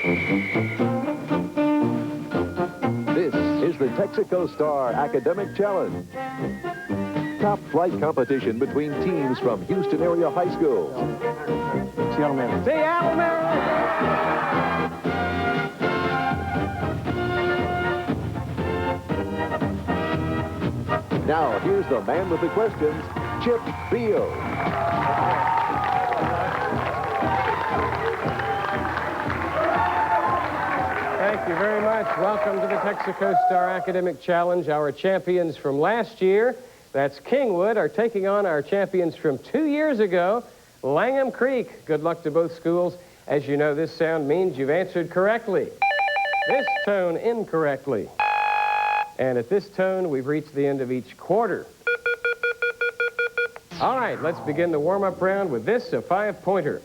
This is the Texaco Star Academic Challenge. Top flight competition between teams from Houston-area high schools. Seattle man. Seattle man! Now, here's the man with the questions, Chip Beal. Thank you very much. Welcome to the Texaco Star Academic Challenge. Our champions from last year, that's Kingwood, are taking on our champions from 2 years ago, Langham Creek. Good luck to both schools. As you know, this sound means you've answered correctly. This tone incorrectly. And at this tone, we've reached the end of each quarter. All right, let's begin the warm-up round with this, a 5-pointer.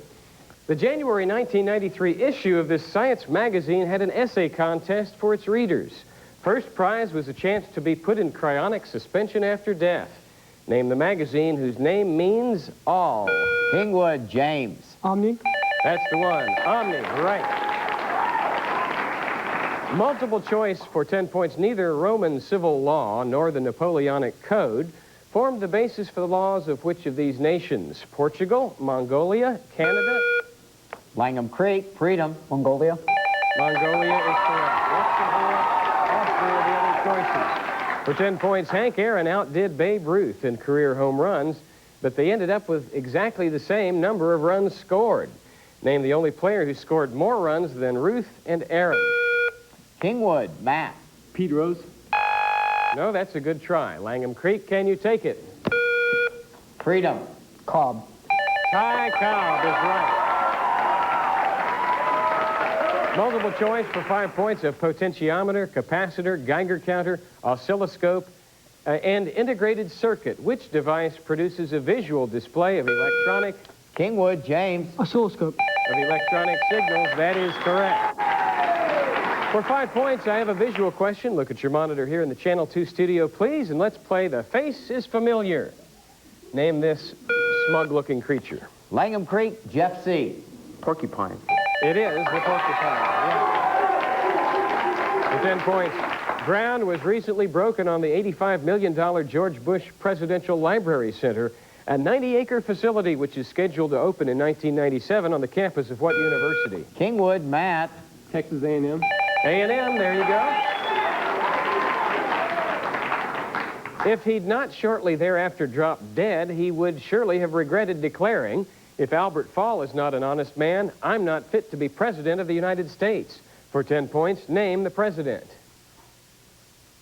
The January 1993 issue of this science magazine had an essay contest for its readers. First prize was a chance to be put in cryonic suspension after death. Name the magazine whose name means all. Kingwood, James. Omni. That's the one. Omni, right. Multiple choice for 10 points. Neither Roman civil law nor the Napoleonic Code formed the basis for the laws of which of these nations? Portugal, Mongolia, Canada? Langham Creek, Freedom, Mongolia. Mongolia is correct. All three of the other choices. For 10 points, Hank Aaron outdid Babe Ruth in career home runs, but they ended up with exactly the same number of runs scored. Name the only player who scored more runs than Ruth and Aaron. Kingwood, Matt. Pete Rose. No, that's a good try. Langham Creek, can you take it? Freedom. Cobb. Ty Cobb is right. Multiple choice for 5 points of potentiometer, capacitor, Geiger counter, oscilloscope, and integrated circuit. Which device produces a visual display of electronic... Kingwood, James. Oscilloscope. Of electronic signals? That is correct. For 5 points, I have a visual question. Look at your monitor here in the Channel 2 studio, please, and let's play The Face is Familiar. Name this smug-looking creature. Langham Creek, Jeff C. Porcupine. It is the porcupine. Yeah. For 10 points, ground was recently broken on the $85 million George Bush Presidential Library Center, a 90-acre facility which is scheduled to open in 1997 on the campus of what university? Kingwood, Matt. Texas A&M. A&M, there you go. If he'd not shortly thereafter dropped dead, he would surely have regretted declaring, if Albert Fall is not an honest man, I'm not fit to be president of the United States. For 10 points, name the president.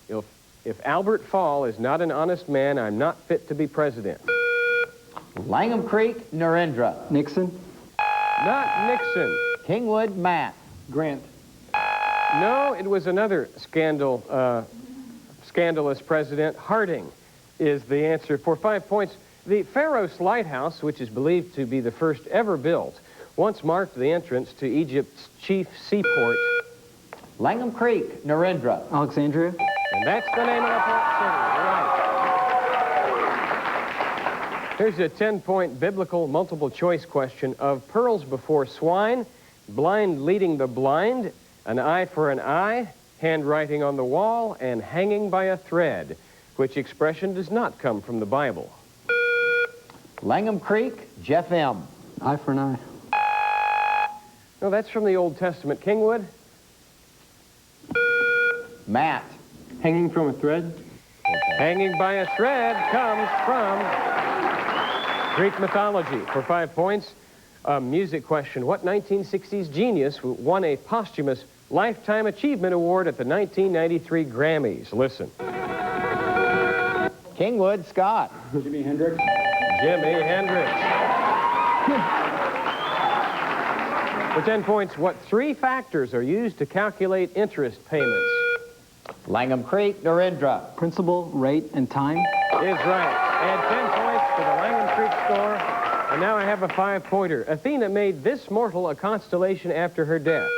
If Albert Fall is not an honest man, I'm not fit to be president. Langham Creek, Narendra. Nixon. Not Nixon. Kingwood, Matt. Grant. No, it was another scandalous president. Harding is the answer. For 5 points, the Pharos Lighthouse, which is believed to be the first ever built, once marked the entrance to Egypt's chief seaport. Langham Creek, Narendra. Alexandria. And that's the name of the port city. Right. Here's a 10-point biblical multiple choice question. Of pearls before swine, blind leading the blind, an eye for an eye, handwriting on the wall, and hanging by a thread, which expression does not come from the Bible? Langham Creek, Jeff M. Eye for an eye. No, that's from the Old Testament. Kingwood? Matt. Hanging from a thread. Hanging by a thread comes from Greek mythology. For 5 points, a music question. What 1960s genius won a posthumous Lifetime Achievement Award at the 1993 Grammys? Listen. Kingwood, Scott. Jimi Hendrix. Jimi Hendrix. For 10 points, what 3 factors are used to calculate interest payments? Langham Creek, Narendra. Principal, rate, and time. Is right. And 10 points for the Langham Creek score. And now I have a 5-pointer. Athena made this mortal a constellation after her death.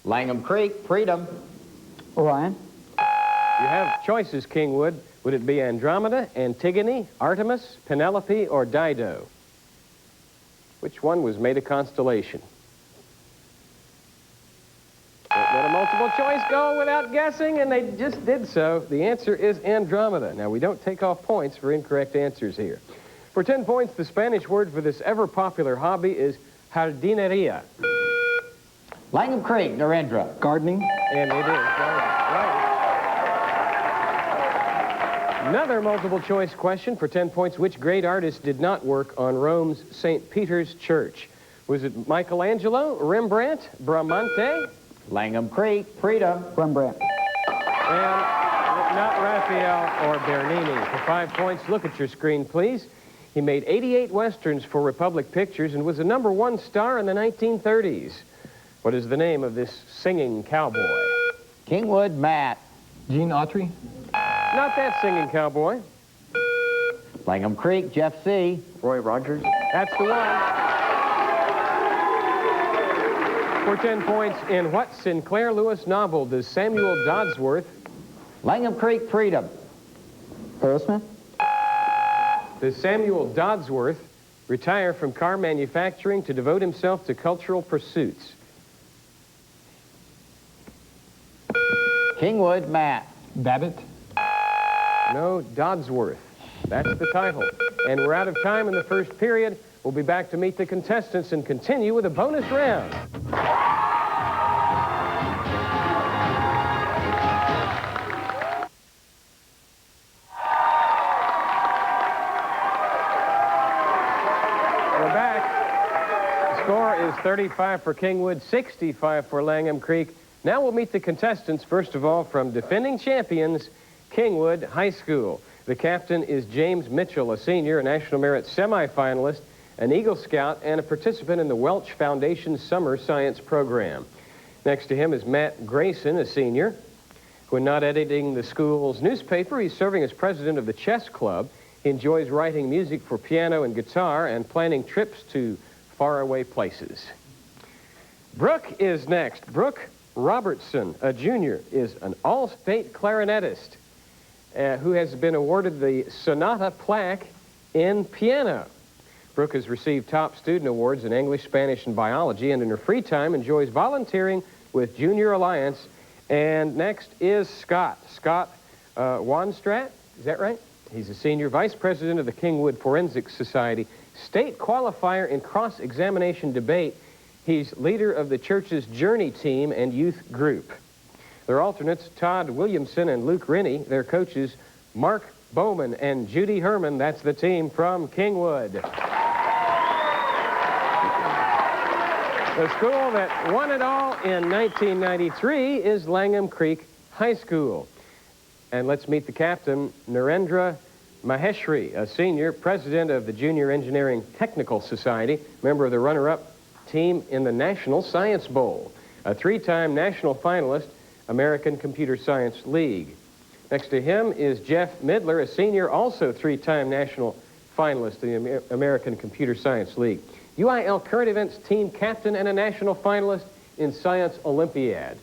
Langham Creek, Freedom. Orion. You have choices, Kingwood. Would it be Andromeda, Antigone, Artemis, Penelope, or Dido? Which one was made a constellation? Multiple choice going without guessing, and they just did so. The answer is Andromeda. Now, we don't take off points for incorrect answers here. For 10 points, the Spanish word for this ever-popular hobby is jardineria. Langham Creek, Narendra. Gardening. And it is gardening. Right. Another multiple choice question for 10 points. Which great artist did not work on Rome's St. Peter's Church? Was it Michelangelo, Rembrandt, Bramante? Langham Creek, Freedom. Rembrandt. And not Raphael or Bernini. For 5 points, look at your screen, please. He made 88 westerns for Republic Pictures and was a #1 star in the 1930s. What is the name of this singing cowboy? Kingwood, Matt. Gene Autry. Not that singing cowboy. Langham Creek, Jeff C. Roy Rogers. That's the one. For 10 points, in what Sinclair Lewis novel does Samuel Dodsworth... Langham Creek, Freedom. Aerosmith. Does Samuel Dodsworth retire from car manufacturing to devote himself to cultural pursuits? Kingwood, Matt. Babbitt. No, Dodsworth. That's the title. And we're out of time in the first period. We'll be back to meet the contestants and continue with a bonus round. We're back. The score is 35 for Kingwood, 65 for Langham Creek. Now we'll meet the contestants, first of all, from defending champions, Kingwood High School. The captain is James Mitchell, a senior, a National Merit semifinalist, an Eagle Scout, and a participant in the Welch Foundation Summer Science Program. Next to him is Matt Grayson, a senior. When not editing the school's newspaper, he's serving as president of the chess club. He enjoys writing music for piano and guitar and planning trips to faraway places. Brooke is next. Brooke Robertson, a junior, is an all-state clarinetist who has been awarded the Sonata plaque in piano. Brooke has received top student awards in English, Spanish, and biology, and in her free time enjoys volunteering with Junior Alliance. And next is Scott. Scott Wanstrat, is that right? He's a senior vice president of the Kingwood Forensic Society, state qualifier in cross-examination debate. He's leader of the church's Journey team and youth group. Their alternates, Todd Williamson and Luke Rennie. Their coaches, Mark Bowman and Judy Herman. That's the team from Kingwood. The school that won it all in 1993 is Langham Creek High School. And let's meet the captain, Narendra Maheshri, a senior, president of the Junior Engineering Technical Society, member of the runner-up team in the National Science Bowl, a 3-time national finalist, American Computer Science League. Next to him is Jeff Midler, a senior, also 3-time national finalist in the American Computer Science League. UIL Current Events team captain and a national finalist in Science Olympiad.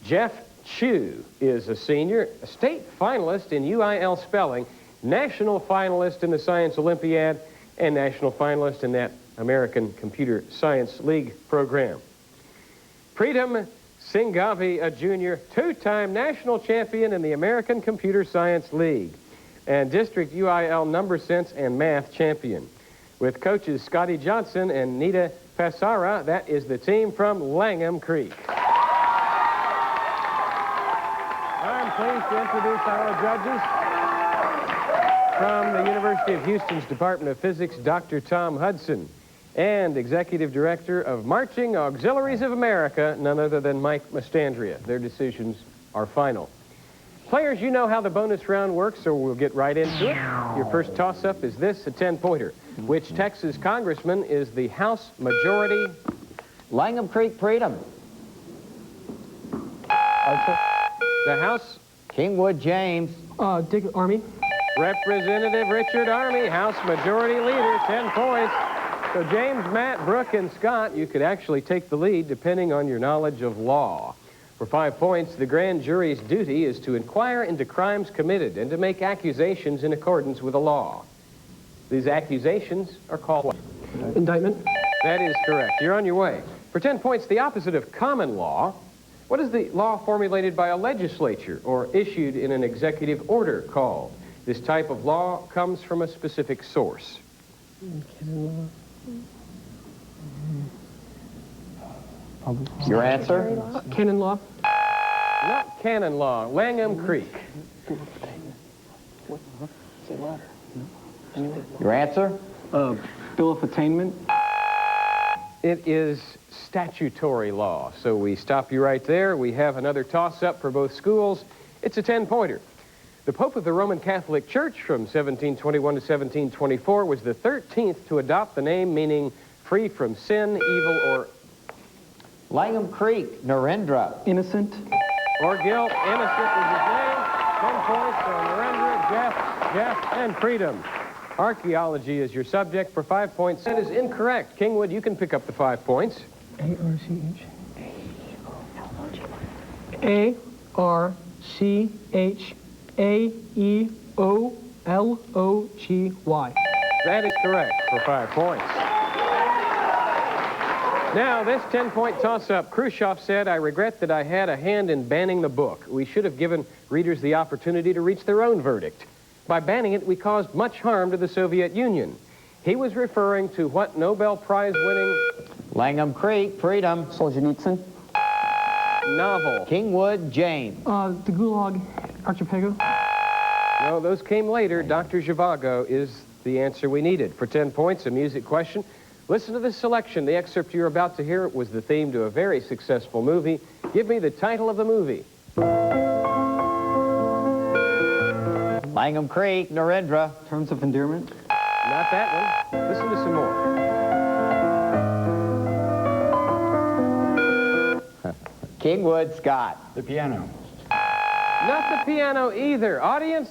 Jeff Chu is a senior, a state finalist in UIL spelling, national finalist in the Science Olympiad, and national finalist in that American Computer Science League program. Preetam Singhavi, a junior, 2-time national champion in the American Computer Science League, and district UIL number sense and math champion. With coaches Scotty Johnson and Nita Passara, that is the team from Langham Creek. I'm pleased to introduce our judges. From the University of Houston's Department of Physics, Dr. Tom Hudson, and Executive Director of Marching Auxiliaries of America, none other than Mike Mastandria. Their decisions are final. Players, you know how the bonus round works, so we'll get right into it. Your first toss-up is this, a 10-pointer. Which Texas congressman is the House Majority? Langham Creek, Freedom. Archer. The House Kingwood, James. Dick Army. Representative Richard Army, House Majority Leader, 10 points. So James, Matt, Brooke, and Scott, you could actually take the lead depending on your knowledge of law. For 5 points, the grand jury's duty is to inquire into crimes committed and to make accusations in accordance with the law. These accusations are called what? Indictment. That is correct. You're on your way. For 10 points, the opposite of common law What is the law formulated by a legislature or issued in an executive order called? This type of law comes from a specific source. Your answer? Canon law. Not canon law, Langham Creek. Your answer? Bill of Attainment. It is statutory law. So we stop you right there. We have another toss-up for both schools. It's a 10-pointer. The Pope of the Roman Catholic Church from 1721 to 1724 was the 13th to adopt the name meaning free from sin, evil, or... Langham Creek, Narendra. Innocent. or guilt. Innocent is his name. 10 points for Narendra, Jeff, and Freedom. Archaeology is your subject for 5 points. That is incorrect. Kingwood, you can pick up the 5 points. A-R-C-H-A-E-O-L-O-G-Y. That is correct for 5 points. Now, this 10-point toss-up, Khrushchev said, "I regret that I had a hand in banning the book. We should have given readers the opportunity to reach their own verdict. By banning it, we caused much harm to the Soviet Union." He was referring to what Nobel Prize-winning... Langham Creek, Freedom. Solzhenitsyn. novel. Kingwood, James. The Gulag Archipelago. No, those came later. Dr. Zhivago is the answer we needed. For 10 points, a music question. Listen to this selection. The excerpt you're about to hear was the theme to a very successful movie. Give me the title of the movie. Langham Creek, Narendra. Terms of Endearment. Not that one. Listen to some more. Kingwood, Scott. The Piano. Not the piano either. Audience?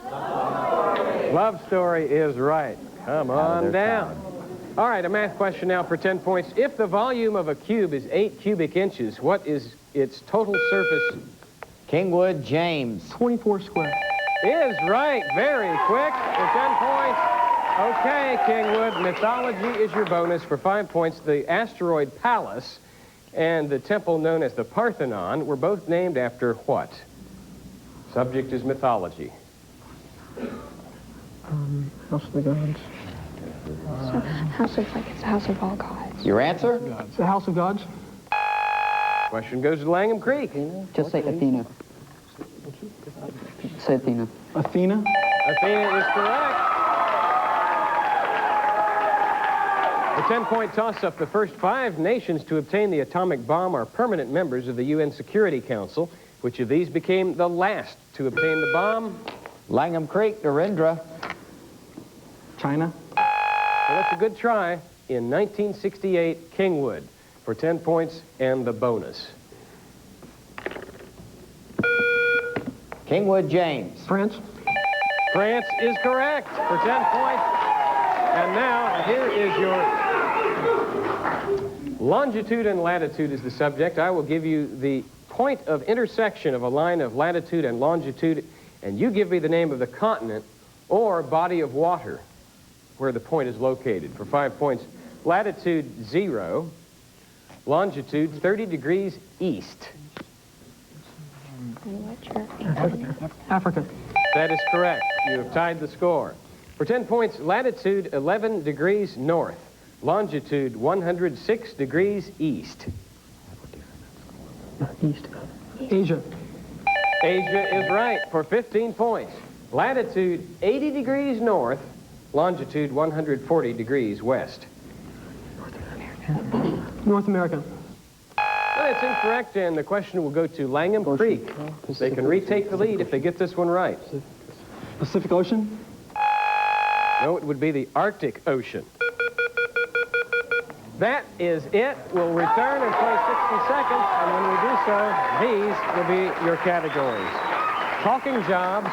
Love Story is right. Come on down. All right, a math question now for 10 points. If the volume of a cube is 8 cubic inches, what is its total surface? Kingwood, James. 24 square. Is right. Very quick for 10 points. Okay, Kingwood, mythology is your bonus for 5 points. The asteroid Pallas and the temple known as the Parthenon were both named after what? Subject is mythology. House of the Gods. House of, like, it's the house of all gods. Your answer? The House of Gods. Question goes to Langham Creek. Just say Athena. Say Athena. Athena. Athena is correct. A 10-point toss-up. The first 5 nations to obtain the atomic bomb are permanent members of the UN Security Council. Which of these became the last to obtain the bomb? Langham Creek, Narendra. China. Well, that's a good try. In 1968, Kingwood for 10 points and the bonus. Kingwood, James. France. France is correct for 10 points. And now, here is your longitude and latitude is the subject. I will give you the point of intersection of a line of latitude and longitude, and you give me the name of the continent or body of water where the point is located. For 5 points, latitude 0, longitude 30 degrees east. And what's your Africa. That is correct. You have tied the score. For 10 points, latitude 11 degrees north, longitude 106 degrees east. East. Asia. Asia is right for 15 points. Latitude 80 degrees north, longitude 140 degrees west. North America. That's incorrect, and the question will go to Langham Creek. They can retake the lead if they get this one right. Pacific Ocean. No, it would be the Arctic Ocean. That is it. We'll return and play 60 seconds, and when we do so, these will be your categories. Talking jobs,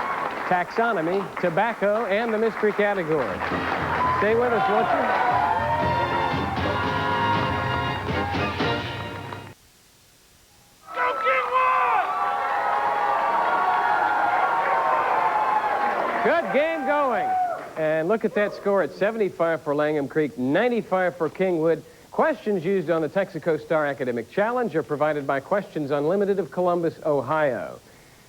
taxonomy, tobacco, and the mystery category. Stay with us, won't you? Good game going. And look at that score at 75 for Langham Creek, 95 for Kingwood. Questions used on the Texaco Star Academic Challenge are provided by Questions Unlimited of Columbus, Ohio.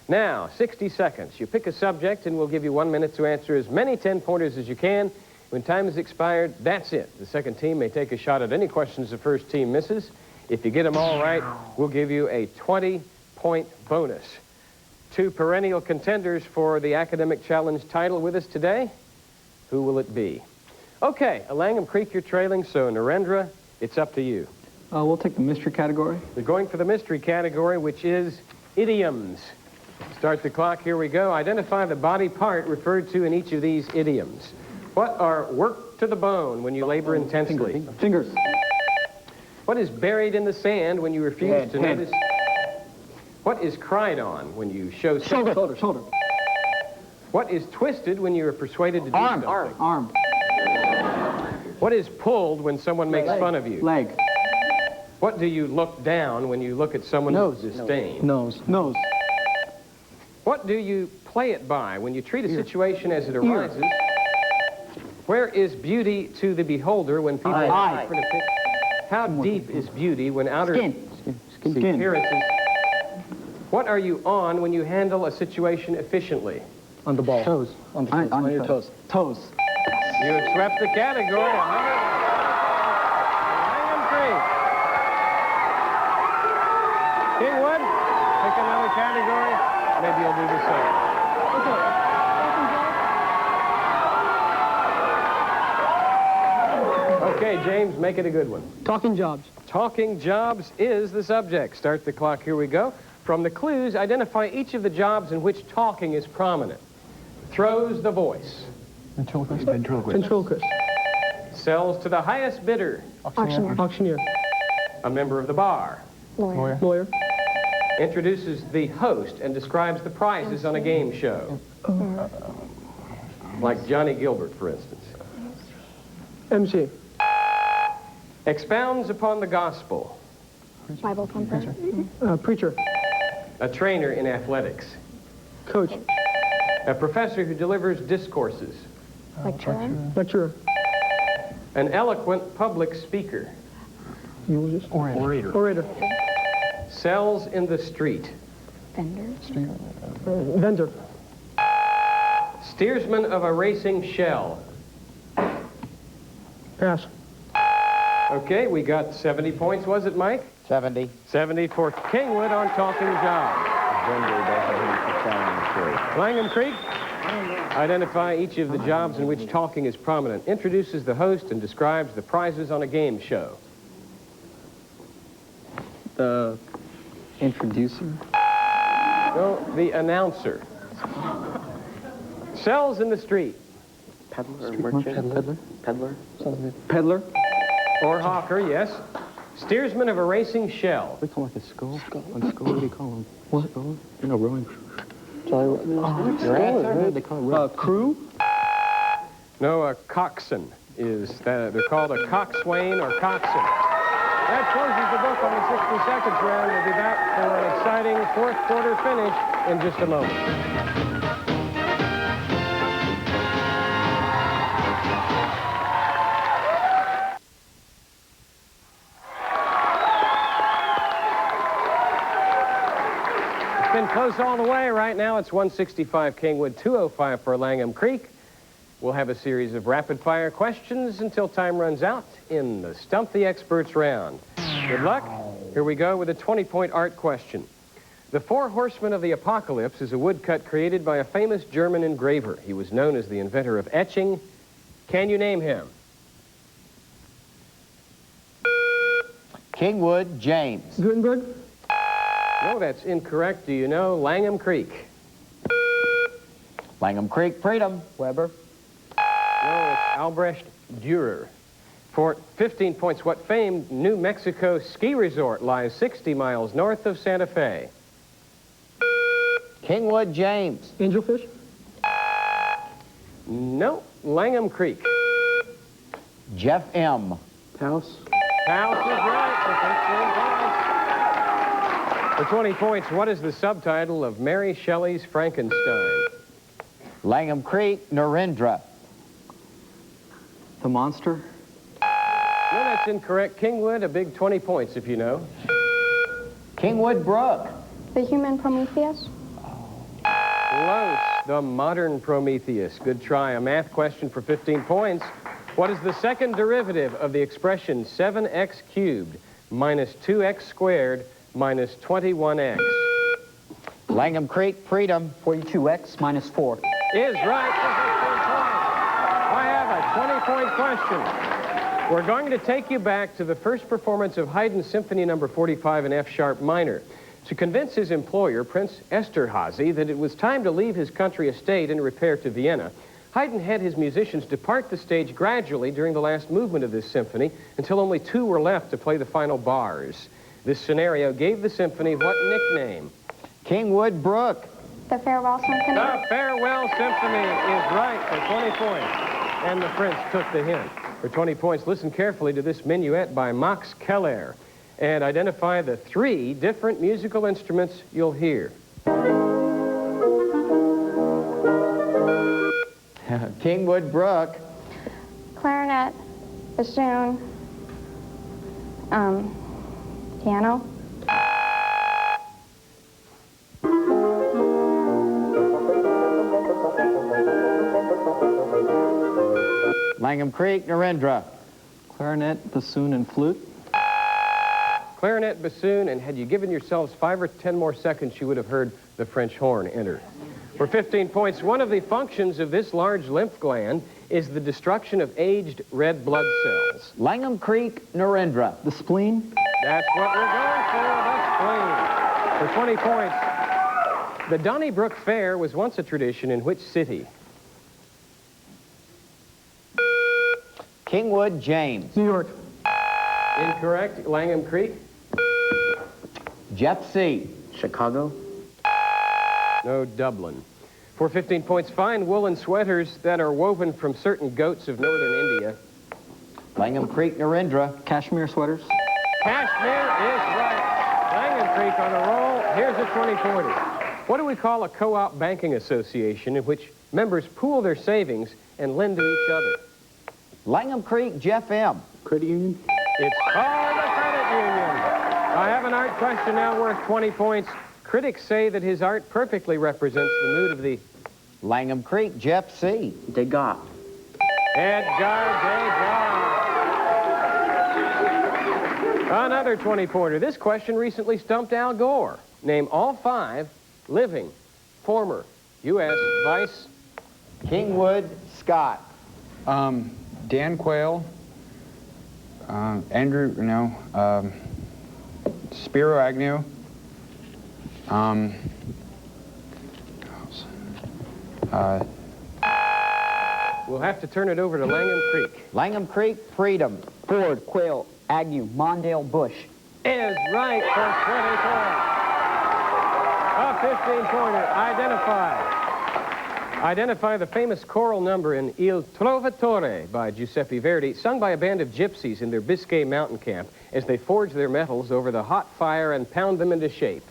Now, 60 seconds. You pick a subject and we'll give you 1 minute to answer as many 10-pointers as you can. When time has expired, that's it. The second team may take a shot at any questions the first team misses. If you get them all right, we'll give you a 20-point bonus. 2 perennial contenders for the Academic Challenge title with us today. Who will it be? Okay, Langham Creek, you're trailing, so Narendra, it's up to you. We'll take the mystery category. We're going for the mystery category, which is idioms. Start the clock, here we go. Identify the body part referred to in each of these idioms. What are worked to the bone when you labor intensely? Fingers. What is buried in the sand when you refuse to notice? What is cried on when you show sympathy? Shoulder. What is twisted when you are persuaded to do something? Arm. What is pulled when someone makes fun of you? Leg. What do you look down when you look at someone with disdain? Nose. What do you play it by when you treat a situation as it arises? Where is beauty to the beholder when people Eye. How deep is beauty when outer Skin. appearances? What are you on when you handle a situation efficiently? On the ball. Toes. On your toes. Toes. You have swept the category. Langham Creek. Kingwood, pick another category. Maybe you'll do the same. Okay, James, make it a good one. Talking jobs. Talking jobs is the subject. Start the clock. Here we go. From the clues, identify each of the jobs in which talking is prominent. Throws the voice. Ventriloquist. Sells to the highest bidder. Auctioneer. A member of the bar. Lawyer. Introduces the host and describes the prizes on a game show. Like Johnny Gilbert, for instance. MC. Expounds upon the gospel. Bible thumper. Preacher. A trainer in athletics. Coach. A professor who delivers discourses. Lecturer. An eloquent public speaker. Eulogist. Orator. Sells in the street. Vendor. Steersman of a racing shell. Pass. Okay, we got 70 points, was it, Mike? 70. 70 for Kingwood on talking jobs. Langham Creek, identify each of the jobs in which talking is prominent. Introduces the host and describes the prizes on a game show. The introducer. No, the announcer. Sells in the street. Peddler. Or hawker, yes. Steersman of a racing shell. We call it like a skull. On skull, what do you call them? What? Skull? You know, rowing. They call it Crew. No, a coxswain is that. They're called a coxswain or coxswain. That closes the book on the 60 seconds round. We'll be back for an exciting fourth quarter finish in just a moment. Been close all the way. Right now it's 165 Kingwood, 205 for Langham Creek. We'll have a series of rapid-fire questions until time runs out in the Stump the Experts round. Good luck. Here we go with a 20-point art question. The Four Horsemen of the Apocalypse is a woodcut created by a famous German engraver. He was known as the inventor of etching. Can you name him? Kingwood James. Gutenberg. No, that's incorrect. Do you know Langham Creek? Langham Creek, Freedom. Weber. No, it's Albrecht Dürer. For 15 points, what famed New Mexico ski resort lies 60 miles north of Santa Fe? Kingwood James. Angelfish. No, Langham Creek. Jeff M. House. House is right for 15 points. For 20 points, what is the subtitle of Mary Shelley's Frankenstein? Langham Creek, Narendra. The monster. No, that's incorrect. Kingwood, a big 20 points if you know. Kingwood Brook. The human Prometheus? Close. The modern Prometheus. Good try. A math question for 15 points. What is the second derivative of the expression 7x cubed minus 2x squared minus 21x? Langham Creek, Freedom. 42x minus 4. Is right for 15 points. I have a 20-point question. We're going to take you back to the first performance of Haydn's Symphony No. 45 in F-sharp minor. To convince his employer, Prince Esterhazy, that it was time to leave his country estate and repair to Vienna, Haydn had his musicians depart the stage gradually during the last movement of this symphony until only 2 were left to play the final bars. This scenario gave the symphony what nickname? Kingwood Brook. The Farewell Symphony? The Farewell Symphony is right for 20 points. And the Prince took the hint. For 20 points, listen carefully to this minuet by Max Keller and identify the 3 different musical instruments you'll hear. Kingwood Brook. Clarinet, bassoon, piano. Langham Creek, Narendra. Clarinet, bassoon, and flute. Clarinet, bassoon, and had you given yourselves 5 or 10 more seconds, you would have heard the French horn enter. For 15 points, one of the functions of this large lymph gland is the destruction of aged red blood cells. Langham Creek, Narendra. The spleen. That's what we're going for, the spleen. For 20 points, the Donnybrook Fair was once a tradition in which city? Kingwood, James. New York. Incorrect. Langham Creek? Jeff C. Chicago. No, Dublin. For 15 points, fine woolen sweaters that are woven from certain goats of northern India. Langham Creek, Narendra. Cashmere sweaters. Cashmere is right. Langham Creek on a roll. Here's a 20-pointer. What do we call a co-op banking association in which members pool their savings and lend to each other? Langham Creek, Jeff M. Credit union. It's called a credit union. I have an art question now worth 20 points. Critics say that his art perfectly represents the mood of the... Langham Creek, Jeff C. Degas. Edgar Degas. Another 20-pointer. This question recently stumped Al Gore. Name all 5 living former U.S. Vice... Kingwood, Scott. Dan Quayle, Spiro Agnew, We'll have to turn it over to Langham Creek. Langham Creek, Freedom. Ford, Quayle, Agnew, Mondale, Bush. Is right for 20 points. A 15-pointer. Identify the famous choral number in Il Trovatore by Giuseppe Verdi, sung by a band of gypsies in their Biscay mountain camp as they forge their metals over the hot fire and pound them into shape.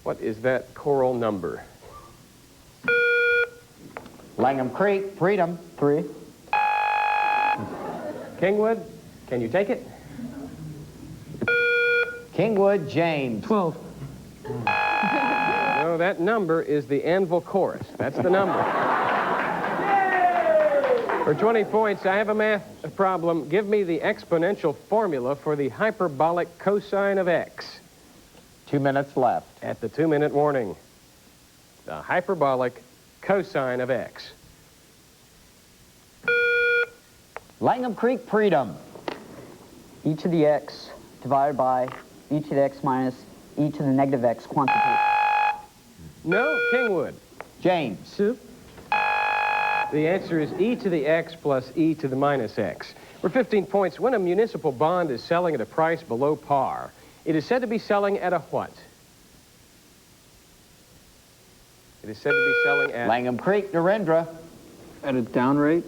What is that choral number? Langham Creek, Freedom. 3. Kingwood, can you take it? Kingwood, James. 12. No, that number is the Anvil Chorus. That's the number. For 20 points, I have a math problem. Give me the exponential formula for the hyperbolic cosine of x. 2 minutes left. At the 2-minute warning. The hyperbolic cosine of x. Langham Creek, Freedom. E to the x divided by e to the x minus e to the negative x quantity. No, Kingwood. James. The answer is e to the x plus e to the minus x. For 15 points, when a municipal bond is selling at a price below par, it is said to be selling at a what? It is said to be selling at... Langham Creek, Narendra. At a down rate.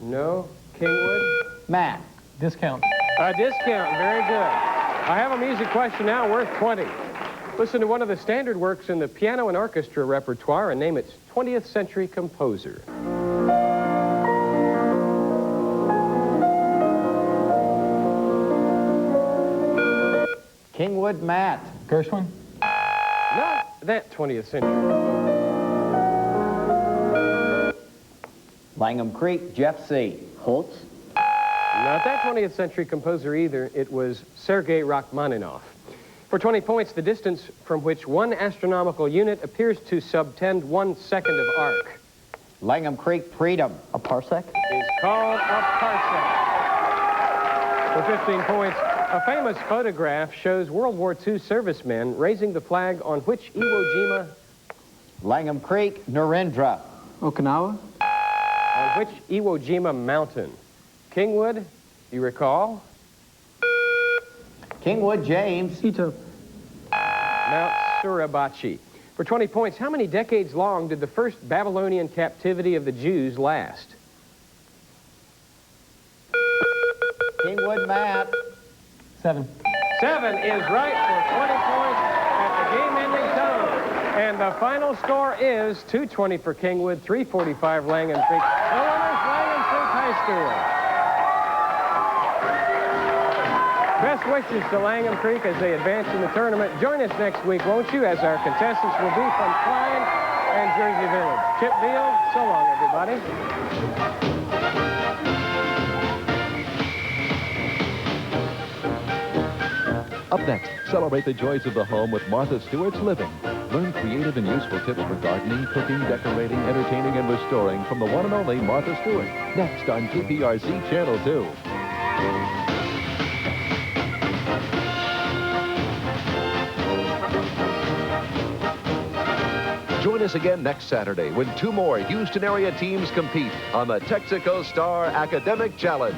No, Kingwood. Matt. Discount. A discount, very good. I have a music question now worth 20. Listen to one of the standard works in the piano and orchestra repertoire and name its 20th century composer. Kingwood, Matt. Gershwin. Not that 20th century. Langham Creek, Jeff C. Holtz. Not that 20th century composer either. It was Sergei Rachmaninoff. For 20 points, the distance from which one astronomical unit appears to subtend 1 second of arc Langham Creek, Freedom. A parsec. is called a parsec. For 15 points, a famous photograph shows World War II servicemen raising the flag on which Iwo Jima, Langham Creek, Narendra. Okinawa. on which Iwo Jima mountain? Kingwood, you recall? Kingwood, James. Ito. Mount Suribachi. For 20 points, how many decades long did the first Babylonian captivity of the Jews last? Kingwood, Matt. 7. 7 is right for 20 points at the game-ending tone. And the final score is 220 for Kingwood, 345 Langham Creek. The winners, Langham Creek High School. Best wishes to Langham Creek as they advance in the tournament. Join us next week, won't you, as our contestants will be from Klein and Jersey Village. Chip Beal, so long, everybody. Up next, celebrate the joys of the home with Martha Stewart's Living. Learn creative and useful tips for gardening, cooking, decorating, entertaining, and restoring from the one and only Martha Stewart. Next on KPRC Channel 2. Join us again next Saturday when 2 more Houston-area teams compete on the Texaco Star Academic Challenge.